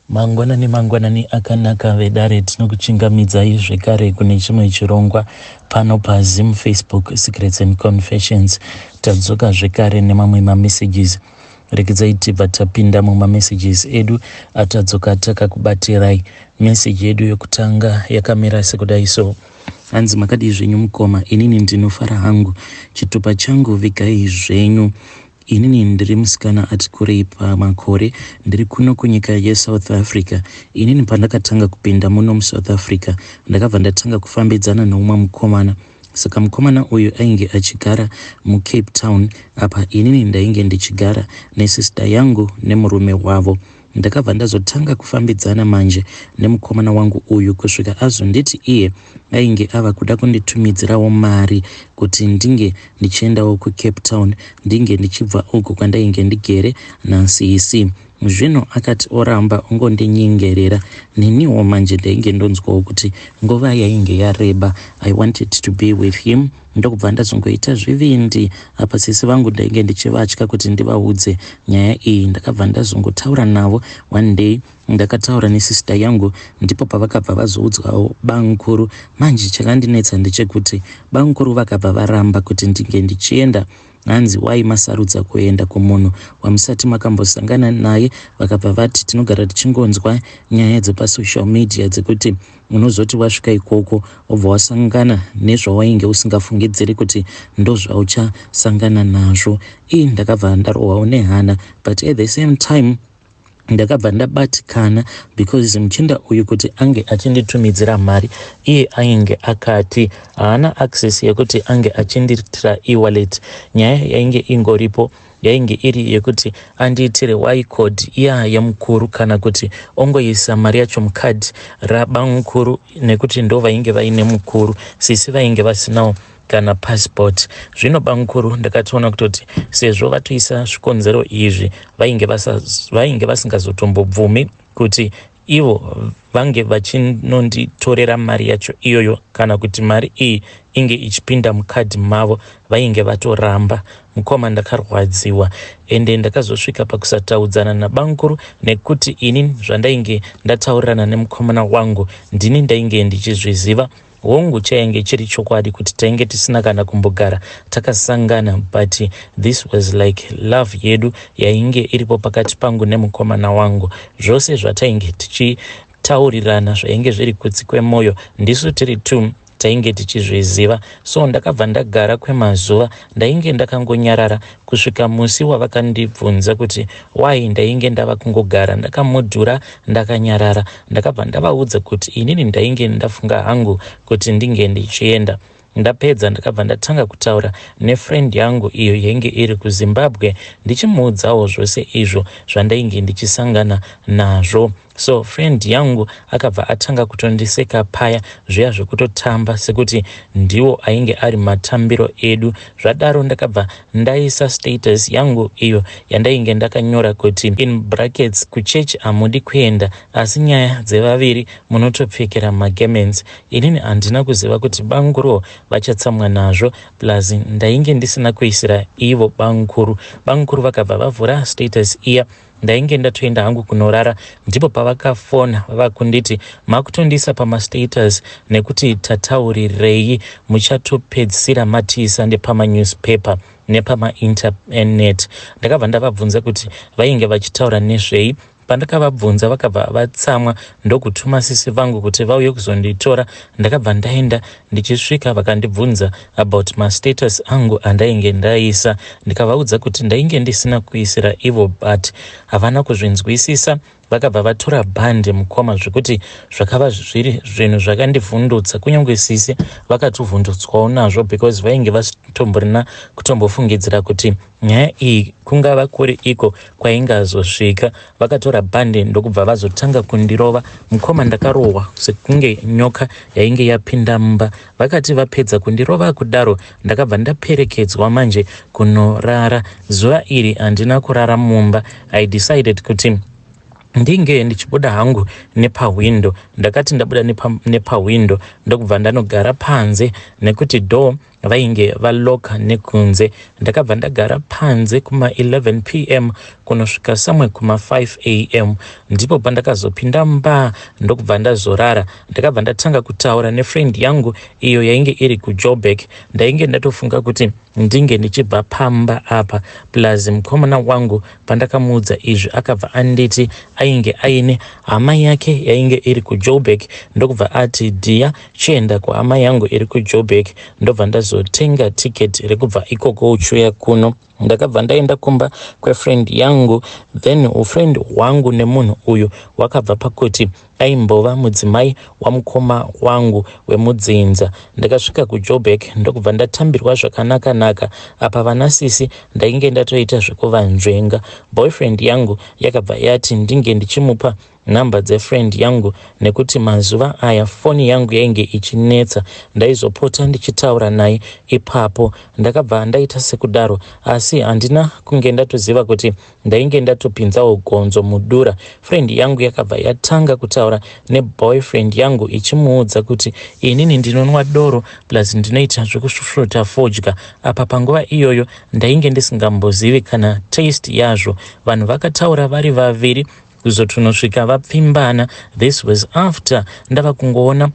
Mangwanani akanaka vedare tinokuchingamidzai zvekare kune chimwe chirongwa pano paZim Facebook Secrets and Confessions. Tadzoka zvekare nemamwe mamessages. Rekezai tibva tapinda mumamessages edu atadzoka takakubatirai. Message yedu yokutanga yakamira sekudai so: hanzi makadi zvenyu mukoma, inini ndinofara hangu, chitupa changu vigai zvenyu. Inini ndiri musikana ati kurei pamakore, ndiri kuno kunyika yeSouth Africa. Inini pandakatanga kupinda muno muSouth Africa ndakabva ndatanga kufambidzana noumwe mukomana. Saka mukomana uyu ainge achigara muCape Town, apa inini ndainge ndichigara nesista yangu nemurume wavo. Ndakabva ndazotanga kufambidzana manje nemukomana wangu uyu kusvika azonditi iye ainge ava kuda kunditumidzirawo mari kuti ndinge ndichiendawo kuCape Town, ndinge ndichibva uko kwandainge ndigere naNCC. Zvino akati oramba ongondinyengerera, neniwo manje ndainge ndonzwawo kuti nguva yainge yareba. I wanted to be with him. Ndokubva ndazongoita zvivindi apa sisi vangu ndainge ndichivatya kuti ndivaudze nyaya iyi. Ndakabva ndazongotaura navo. One day ndakataura nesista yangu, ndipo pavakabva vazoudzwawo bankuru. Manje chakandinetsa ndechekuti bankuru vakabva varamba kuti ndinge ndichienda. Hanzi wai masarudza kuenda kumunhu wamusati makambosangana naye. Vakabva vati tinogara tichingonzwa nyaya dzepasocial media dzekuti unozoti wasvika ikoko obva wasangana nezvawainge usingafungidziri kuti ndozvauchasangana nazvo. Ndakabva ndarohwawo nehana, but at the same time ndakabva ndabatikana because muchinda uyu kuti ange achinditumidzira mari, iye ainge akati haana access yekuti ange achindiitira e-wallet. Nyaya yainge ingoripo yainge iri yekuti andiitire y-code iya yamukuru, kana kuti ongoisa mari yacho mukadhi rabankuru, nekuti ndo vainge vaine mukuru, sisi vainge vasinawo kana passport. Zvino bankuru ndakatoona kutoti sezvo vatoisa zvikonzero izvi vainge vasingazotombobvumi kuti ivo vange vachinonditorera mari yacho iyoyo, kana kuti mari iyi inge ichipinda mukadhi mavo, vainge vatoramba. Mukoma ndakarwadziwa ende ndakazosvika pakusataudzana nabankuru, nekuti ini zvandainge ndataurirana nemukomana wangu ndini ndainge ndichizviziva. Hongu chainge chiri chokwadi kuti tainge tisina kana kumbogara takasangana, but this was like love yedu yainge iripo pakati pangu nemukomana wangu. Zvose zvatainge tichitaurirana zvainge zviri kutsi kwemwoyo ndisu tiri tu tainge tichizviziva. So ndakabva ndagara kwemazuva, ndainge ndakangonyarara kusvika musi wavakandibvunza kuti why ndainge ndava kungogara ndakamudhura ndakanyarara. Ndakabva ndavaudza kuti inini ndainge ndafunga hangu kuti ndinge ndichienda. Ndapedza ndakabva ndatanga kutaura nefriend yangu iyo yainge iri kuZimbabwe, ndichimuudzawo zvose izvo zvandainge ndichisangana nazvo. So friend yangu akabva atanga kutondiseka paya zviya zvekutotamba sekuti ndiwo ainge ari matambiro edu. Zvadaro ndakabva ndaisa status yangu iyo yandainge ndakanyora kuti in brackets kuchechi hamudi kuenda, asi nyaya dzevaviri munotopfekera magemens. Inini handina kuziva kuti bankuru vachatsamwa nazvo, plus ndainge ndisina kuisira ivo bankuru. Bankuru vakabva vavhura status iya. Ndainge ndatoenda hangu kunorara, ndipo pavakafona vakunditi makutondisa pamastatus nekuti tataurirei, muchatopedzisira matiisa ndepama-newspaper nepama-internet. Ndakabva ndavabvunza kuti vainge vachitaura nezvei. Pandakavabvunza vakabva vatsamwa ndokutuma sisi vangu kuti vauye kuzonditora. Ndakabva ndaenda, ndichisvika vakandibvunza about mastatus angu andainge ndaisa. Ndikavaudza kuti ndainge ndisina kuisira ivo, but havana kuzvinzwisisa. Vakabva vatora bhande mukoma zvekuti zvakava zviri zvinhu zvakandivhundutsa. Kunyange sisi vakatovhundutswawo nazvo because vainge vasitomborina kutombofungidzira kuti nyaya iyi kungava kuri iko kwaingazosvika. Vakatora bhande ndokubva vazotanga kundirova. Mukoma ndakarohwa sekunge nyoka yainge yapinda mumba. Vakati vapedza kundirova kudaro, ndakabva ndaperekedzwa manje kunorara. Zuva iri handina kurara mumba. I decided kuti ndinge ndichibuda hangu nepawindo. Ndakati ndabuda nepawindo ndokubva ndanogara panze, nekuti door vainge valoka nekunze. Ndakabva ndagara panze kuma 11 pm kunosvika samwe kuma 5 am ndipo pandakazopinda mba ndokubva ndazorara. Ndakabva ndatanga kutaura nefriend yangu iyo yainge iri kuJoburg. Ndainge ndatofunga kuti ndinge ndichibva pamba apa, plus mukomana wangu pandakamuudza izvi akabva anditi ainge aine hama yake yainge iri kuJoburg. Ndokubva ati dia chienda kuhama yangu iri kuJoburg, ndobva ndazotenga tiketi rekubva ikoko uchuya kuno. Ndakabva ndaenda kumba kwefriend yangu, then ufriend wangu nemunhu uyu wakabva pakuti aimbova mudzimai wamukoma wangu wemudzinza. Ndakasvika kuJoburg ndokubva ndatambirwa zvakanaka-naka. Apa vanasisi ndainge ndatoita zvekuvanzvenga. Boyfriend yangu yakabva yati ndinge ndichimupa nhamba dzefriend yangu nekuti mazuva aya foni yangu yainge ichinetsa. Ndaizopota ndichitaura naye ipapo. Ndakabva ndaita sekudaro, asi handina kunge ndatoziva kuti ndainge ndatopinzawo gonzo mudura. Friend yangu yakabva yatanga kutaura neboyfriend yangu ichimuudza kuti inini ndinonwa doro plus ndinoita zvekusvuta fodya. Apa panguva iyoyo ndainge ndisingambozivi kana taste yazvo. Vanhu vakataura vari vaviri kuzotonosvika vapfimbana. This was after ndava kungoona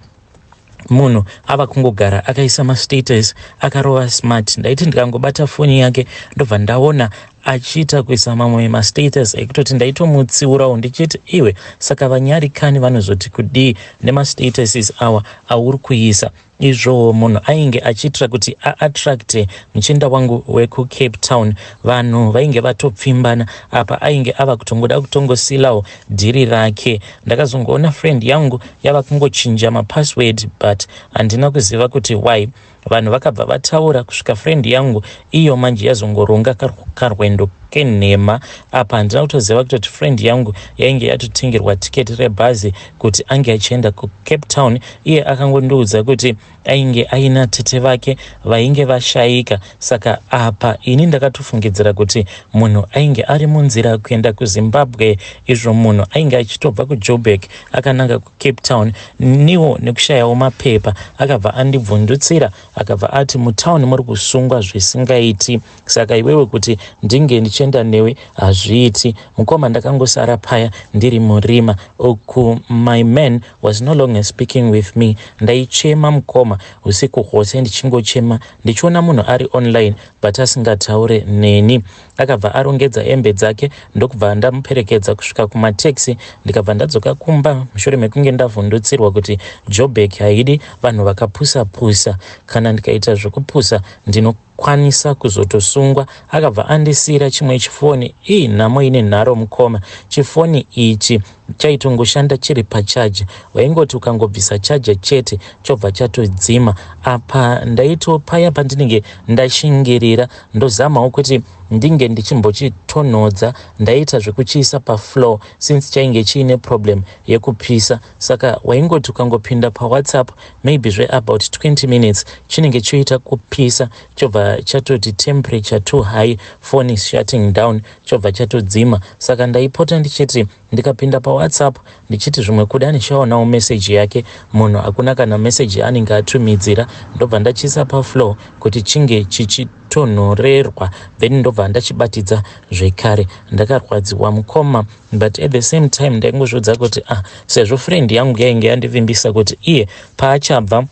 munhu ava kungogara akaisa mastatus akarova smart. Ndaiti ndikangobata foni yake ndobva ndaona achiita kuisa mamwe mastatus ekutoti ndaitomutsiurawo ndichiti iwe saka vanyarikani vanozoti kudii nemastatuses awa auri kuisa. Izvo munhu ainge achiitira kuti aattracte muchinda wangu wekuCape Town. Vanhu vainge vatopfimbana apa ainge ava kutongoda kutongosilawo dhiri rake. Ndakazongoona friend yangu yava kungochinja mapassword but handina kuziva kuti why. Vanhu vakabva vataura kusvika friend yangu iyo manje yazongoronga karwendo kenhema. Apa handina kutoziva kutoti friend yangu yainge yatotengerwa tiketi rebhazi kuti ange achienda kuCape Town. Iye akangondiudza kuti ainge aina tete vake vainge vashayika. Saka apa ini ndakatofungidzira kuti munhu ainge ari munzira kuenda kuZimbabwe. Izvo munhu ainge achitobva kuJoburg akananga kuCape Town. Niwo nekushayawo mapepa akabva andibvundutsira akabva ati mutauni muri kusungwa zvisingaiti, saka iwewe kuti ndinge ndichienda newe hazviiti. Mukoma ndakangosara paya ndiri murima uku. My man was no longer speaking with me. Ndaichema mukoma usiku hwose ndichingochema ndichiona munhu ari online but asingataure neni. Akabva arongedza hembe dzake ndokubva ndamuperekedza kusvika kumateksi. Ndikabva ndadzoka kumba mushure mekunge ndavhundutsirwa kuti Joburg haidi vanhu vakapusa-pusa. Kana ndikaita zvekupusa ndinokwanisa kuzotosungwa. Akabva andisira chimwe chifoni. Nhamo ine nharo mukoma. Chifoni ichi chaitongoshanda chiri pachaja. Waingoti ukangobvisa chaja chete chobva chatodzima. Apa ndaitopaya pandinenge ndashingirira ndozamawo kuti ndinge ndichimbochitonhodza. Ndaita zvekuchiisa pafloor since chainge chiine problem yekupisa. Saka waingoti ukangopinda paWhatsApp maybe about 20 minutes chinenge choita kupisa chobva chatoti temperature too high, phone is shutting down, chobva chatodzima. Saka ndaipota ndichiti ndikapinda paWhatsApp ndichiti zvimwe kuda ndichaonawo message yake munhu hakuna kana message anenge atumidzira. Ndobva ndachiisa pafloor kuti chinge chichitonhorerwa then ndobva ndachibatidza zvekare. Ndakarwadziwa mukoma but at the same time ndaingozvodza kuti sezvo friend yangu yainge yandivimbisa kuti iye paachabva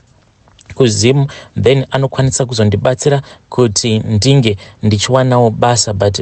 kuZim then anokwanisa kuzondibatsira kuti ndinge ndichiwanawo basa but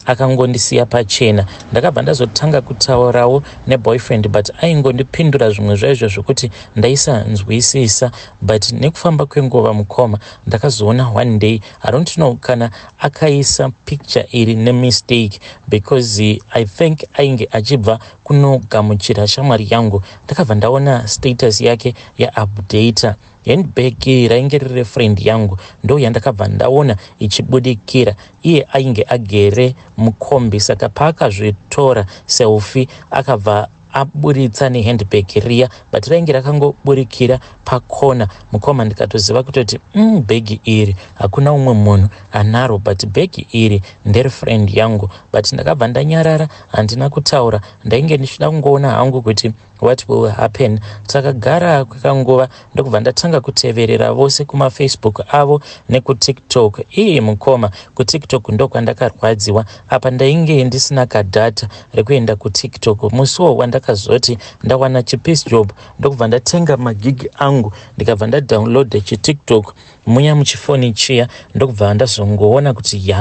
akangondisiya pachena. Ndakabva ndazotanga kutaurawo neboyfriend but aingondipindura zvimwe zvaizvo zvokuti ndaisanzwisisa. But nekufamba kwenguva mukoma ndakazoona one day, I don't know kana akaisa picture iri nemistake because I think ainge achibva kunogamuchira shamwari yangu. Ndakabva ndaona status yake yaupdata. Handbag rainge riri friend yangu ndo yandakabva ndaona ichibudikira. Iye ainge agere mukombi, saka paakazvitora selfie akabva aburitsa nehandbag riya but rainge rakangoburikira pakona. Mukoma ndikatoziva kutoti bhegi iri hakuna umwe munhu anaro, but bhegi iri ndere friend yangu. But ndakabva ndanyarara, handina kutaura, ndainge ndichida kungoona hangu kuti what will happen. Takagara kwakanguva ndokubva ndatanga kuteverera vose kumafacebook avo nekutiktok. Mukoma, kutiktok ndokwandakarwadziwa. Apa ndainge ndisina kadhata rekuenda kutiktok. Musuwo wandakazoti ndawana chipeace job ndokubva ndatenga magigi angu ndikabva ndadownloada chitiktok muya muchifoni chiya, ndokubva ndazongoona kuti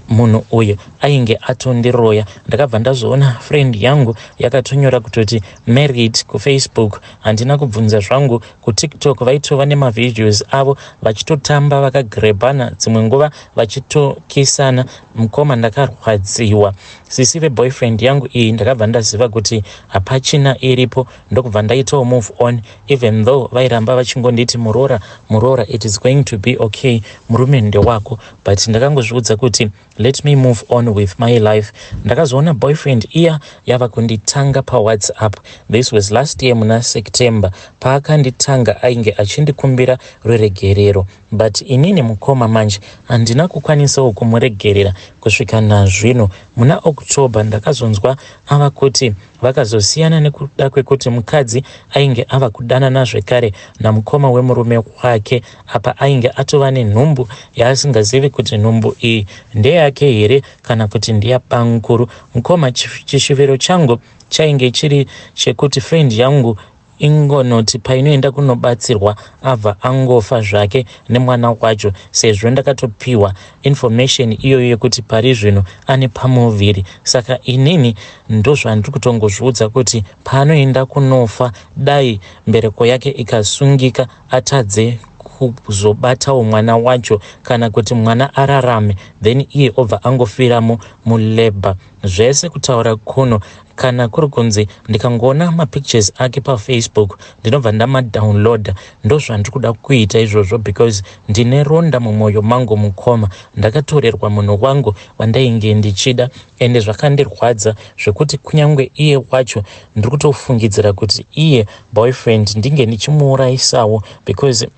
munhu uyu ainge atondiroya. Ndakabva ndazoona friend yangu yakatonyora kutoti married kufacebook. Handina kubvunza zvangu. Kutiktok vaitova nemavideos avo vachitotamba vakagrebana, dzimwe nguva vachitokisana. Mukoma, ndakarwadziwa. Sisi veboyfriend yangu iyi ndakabva ndaziva kuti hapachina iripo, ndokubva ndaitawo move on, even though vairamba vachingonditi murora, it is going to be okay, murume ndewako. But ndakangozviudza kuti let me move on with my life. Ndakazoona boyfriend iya yava kunditanga paWhatsApp. This was last year muna September. Paakanditanga ainge achindikumbira ruregerero, but inini mukoma manje handina kukwanisawo kumuregerera kusvika nazvino. Muna October ndakazonzwa ava kuti vakazosiyana nekuda kwekuti mukadzi ainge ava kudanana zvekare namukoma wemurume wake. Apa ainge atova nenhumbu yaasingazivi kuti nhumbu iyi ndeyake here kana kuti ndeyabankuru. Mukoma, chishuviro changu chainge chiri chekuti friend yangu ingonoti painoenda kunobatsirwa abva angofa zvake nemwana wacho, sezvo ndakatopiwa information iyoyo yekuti pari zvino ane pamuviri. Saka inini ndozvandiri kutongozviudza kuti paanoenda kunofa, dai mbereko yake ikasungika, atadze kuzobatawo mwana wacho kana kuti mwana ararame, then iye obva angofiramo muleba. Zvese kutaura kuno, kana kuri kunzi ndikangoona mapictures ake pafacebook ndinobva ndamadownloada. Ndozvandiri kuda kuita izvozvo because ndine ronda mumwoyo mangu. Mukoma, ndakatorerwa munhu wangu wandainge ndichida ende zvakandirwadza zvekuti kunyange iye wacho ndiri kutofungidzira kuti iye boyfriend ndinge ndichimuurayisawo because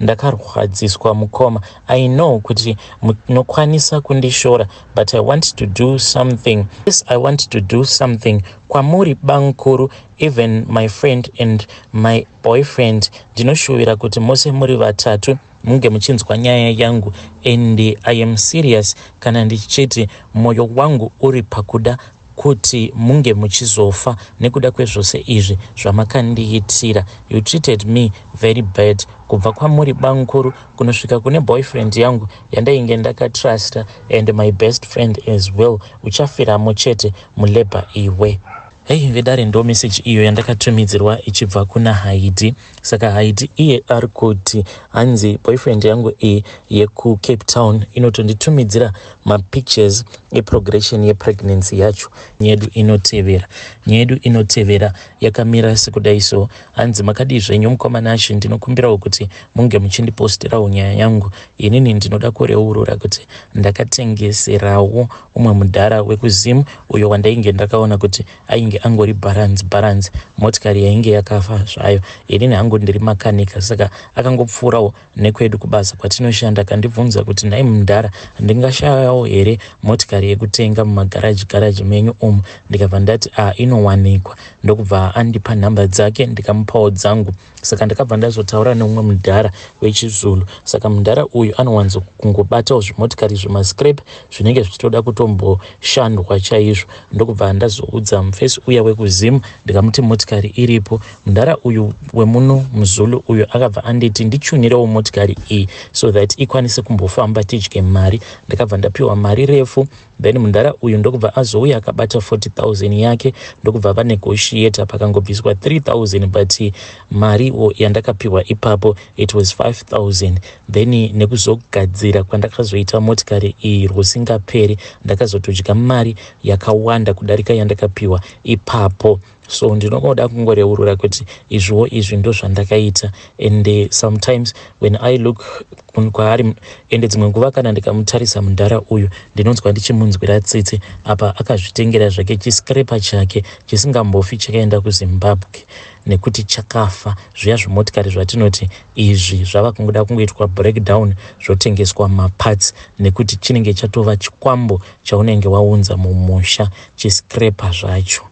ndakarwadziswa. Mukoma, I know kuti munokwanisa kundishora, but I want to do something. Yes, I want to do something. Kwamuri bankuru, even my friend and my boyfriend, ndinoshuvira kuti mose muri vatatu munge muchinzwa nyaya yangu, and I am serious kana ndichiti moyo wangu uri pakuda kuti munge muchizofa nekuda kwezvose izvi zvamakandiitira. You treated me very bad. Kubva kwamuri bankuru kunosvika kune boyfriend yangu yandainge ndakatrusta and my best friend as well, uchafiramo chete muleba iwe. Vedare ndo message iyo yandakatumidzirwa ichibva kuna Haiti. Saka Haiti iye ari kuti hanzi boyfriend yangu iyi yekuCape Town inotonditumidzira mapictures eprogression yepregnancy yacho. Nyedu inotevera yakamira sekudai so. Hanzi makadi zvenyu mukomana acho, ndinokumbirawo kuti munge muchindipostirawo nyaya yangu. Inini ndinoda kureurura kuti ndakatengeserawo umwe mudhara wekuzimu uyo wandainge ndakaona kuti ainge angori balance motikari yainge yakafa zvayo. Inini hangu ndiri makanika, saka akangopfuurawo nekwedu kubasa kwatinoshanda, akandibvunza kuti ndai mudhara ndingashayawo here motikari yekutenga mumagaraji menyu umu. Ndikabva ndati inowanikwa. Ndokubva andipa nhamba dzake ndikamupawo dzangu. Saka ndakabva ndazotaura neumwe mudhara wechizulu. Saka mudhara uyu anowanzo kungobatawo zvimotikari zvemascrap zvinenge zvichitoda kutomboshandwa chaizvo. Ndokubva ndazoudza mufesi uya wekuzimu ndikamuti motikari iripo. Mudhara uyu wemuno muzulu uyu akabva anditi ndichunirewo motikari iyi so that ikwanise kumbofamba tidye mari. Ndakabva ndapiwa mari refu, then mudhara uyu ndokubva azouya akabata 40,000 yake. Ndokubva vanegotiata pakangobviswa 3,000 but mari yandakapiwa ipapo it was 5,000. Then nekuzogadzira kwandakazoita motikari iyi rusingaperi ndakazotodya mari yakawanda kudarika yandakapiwa ipapo. So ndinoda kungoreurura kuti izvi ndo zvandakaita. And sometimes when I look kwaari, ende dzimwe nguva kana ndikamutarisa mundara uyu ndinonzwa ndichimunzwira tsitsi apa akazvitengera zvake chiscraper chake chisingambofi chakaenda kuZimbabwe nekuti chakafa. Zviya zvimotikari zvatinoti izvi zvava kungoda kungoitwa breakdown zvotengeswa maparts nekuti chinenge chatova chikwambo chaunenge waunza mumusha, chiscraper zvacho.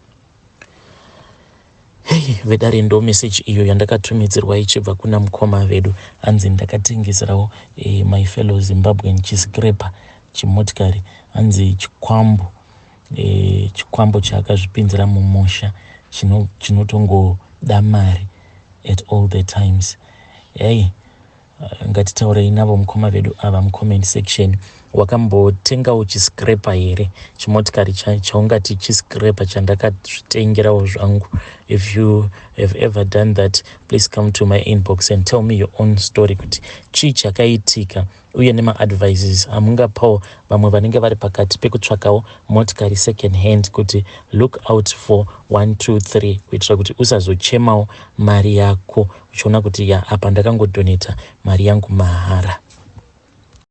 Hey, vedare ndo message iyo yandakatumidzirwa ichibva kuna mukoma vedu anzi ndakatengeserawo my fellow Zimbabwean chiscraper chimotikari, anzi chikwambo chaakazvipinzira mumusha chinotongoda mari at all the times. Hey, ngatitaurei navo mukoma vedu ava mucomment section. Wakambotengawo chiscraper here, chimotikari chaungati chiscraper chandakazvitengerawo zvangu? If you have ever done that, please come to my inbox and tell me your own story, kuti chii chakaitika uye nema-advices amungapawo vamwe vanenge vari pakati pekutsvakawo motikari second hand, kuti look out for 1, 2, 3 kuitira kuti usazochemawo mari yako uchiona kuti apa ndakangodoneta mari yangu mahara.